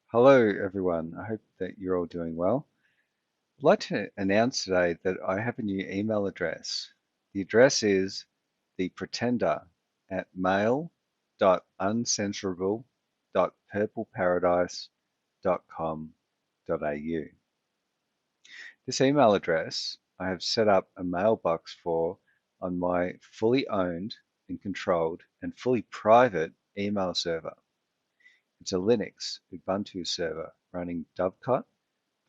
Hello, everyone. I hope that you're all doing well. I'd like to announce today that I have a new email address. The address is thepretender@mail.uncensorable.purpleparadise.com.au. This email address I have set up a mailbox for on my fully owned and controlled and fully private email server. It's a Linux Ubuntu server running Dovecot,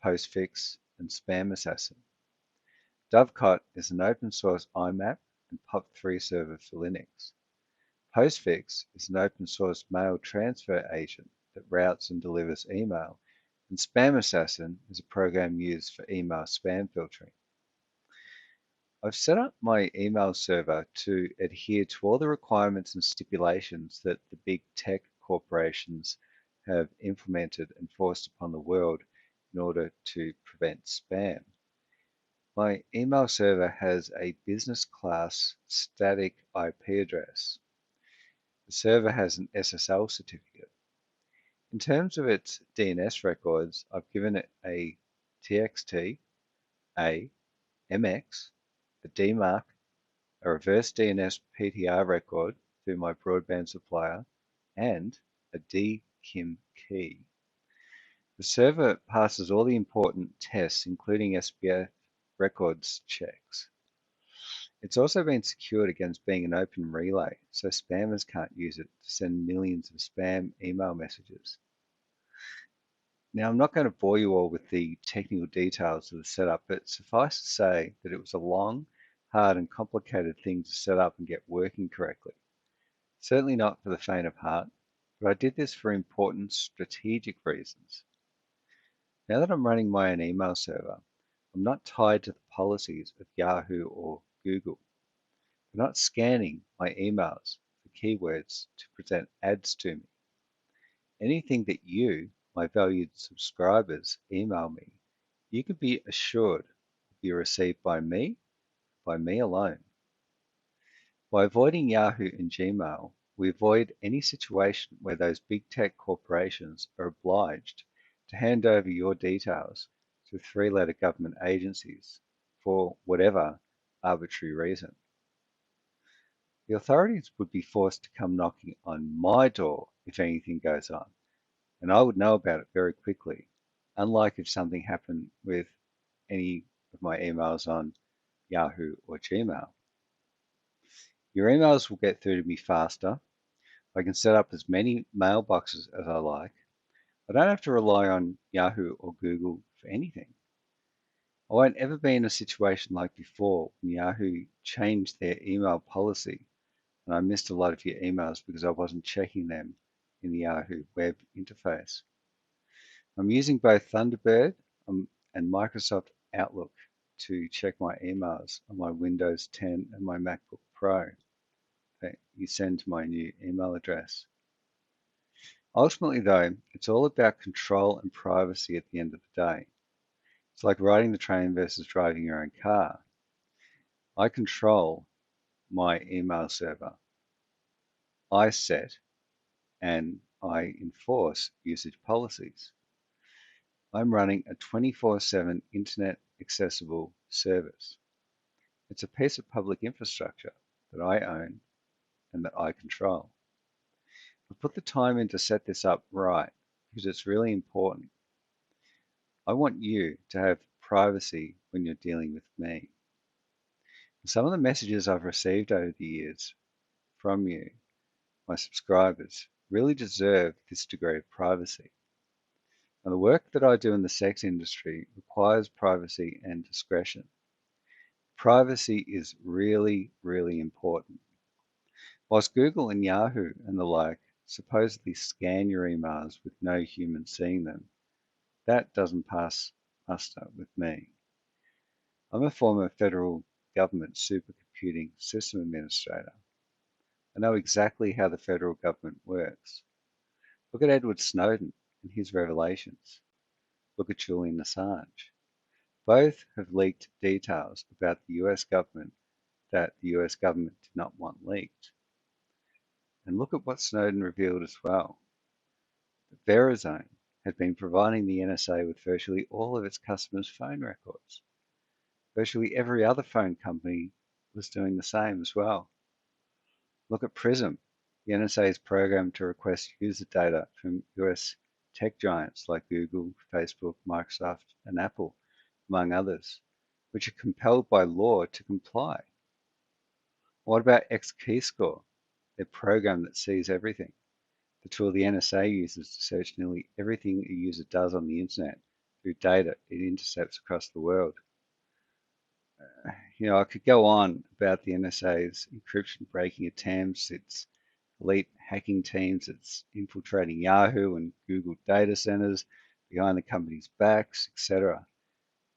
Postfix, and Spam Assassin. Dovecot is an open source IMAP and POP3 server for Linux. Postfix is an open source mail transfer agent that routes and delivers email, and Spam Assassin is a program used for email spam filtering. I've set up my email server to adhere to all the requirements and stipulations that the big tech corporations have implemented and forced upon the world in order to prevent spam. My email server has a business class static IP address. The server has an SSL certificate. In terms of its DNS records, I've given it a TXT, a MX, a DMARC, a reverse DNS PTR record through my broadband supplier, and a DKIM key. The server passes all the important tests, including SPF records checks. It's also been secured against being an open relay, so spammers can't use it to send millions of spam email messages. Now, I'm not going to bore you all with the technical details of the setup, but suffice to say that it was a long, hard, and complicated thing to set up and get working correctly. Certainly not for the faint of heart, but I did this for important strategic reasons. Now that I'm running my own email server, I'm not tied to the policies of Yahoo or Google. They're not scanning my emails for keywords to present ads to me. Anything that you, my valued subscribers, email me, you can be assured will be received by me alone. By avoiding Yahoo and Gmail, we avoid any situation where those big tech corporations are obliged to hand over your details to three-letter government agencies for whatever arbitrary reason. The authorities would be forced to come knocking on my door if anything goes on, and I would know about it very quickly, unlike if something happened with any of my emails on Yahoo or Gmail. Your emails will get through to me faster. I can set up as many mailboxes as I like. I don't have to rely on Yahoo or Google for anything. I won't ever be in a situation like before when Yahoo changed their email policy and I missed a lot of your emails because I wasn't checking them in the Yahoo web interface. I'm using both Thunderbird and Microsoft Outlook to check my emails on my Windows 10 and my MacBook Pro that you send to my new email address. Ultimately, though, it's all about control and privacy at the end of the day. It's like riding the train versus driving your own car. I control my email server. I set and I enforce usage policies. I'm running a 24/7 internet accessible service. It's a piece of public infrastructure that I own and that I control. I put the time in to set this up right because it's really important. I want you to have privacy when you're dealing with me. Some of the messages I've received over the years from you, my subscribers, really deserve this degree of privacy. Now, the work that I do in the sex industry requires privacy and discretion. Privacy is really, really important. Whilst Google and Yahoo and the like supposedly scan your emails with no human seeing them, that doesn't pass muster with me. I'm a former federal government supercomputing system administrator. I know exactly how the federal government works. Look at Edward Snowden and his revelations. Look at Julian Assange. Both have leaked details about the US government that the US government did not want leaked. And look at what Snowden revealed as well. Verizon had been providing the NSA with virtually all of its customers' phone records. Virtually every other phone company was doing the same as well. Look at PRISM, the NSA's program to request user data from US tech giants like Google, Facebook, Microsoft, and Apple, among others, which are compelled by law to comply. What about XKeyscore, their program that sees everything? The tool the NSA uses to search nearly everything a user does on the internet through data it intercepts across the world. I could go on about the NSA's encryption breaking attempts, its elite hacking teams that's infiltrating Yahoo and Google data centers behind the company's backs, etc.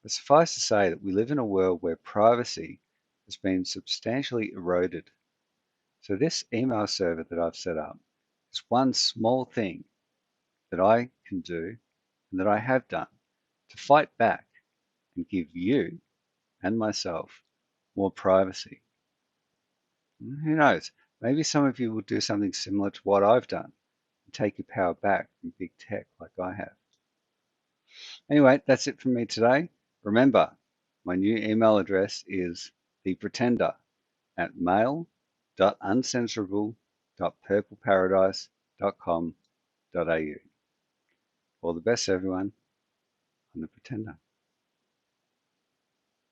But suffice to say that we live in a world where privacy has been substantially eroded. So this email server that I've set up is one small thing that I can do and that I have done to fight back and give you and myself more privacy. Who knows? Maybe some of you will do something similar to what I've done and take your power back from big tech like I have. Anyway, that's it from me today. Remember, my new email address is thepretender@mail.uncensorable.purpleparadise.com.au. All the best, everyone. I'm the Pretender.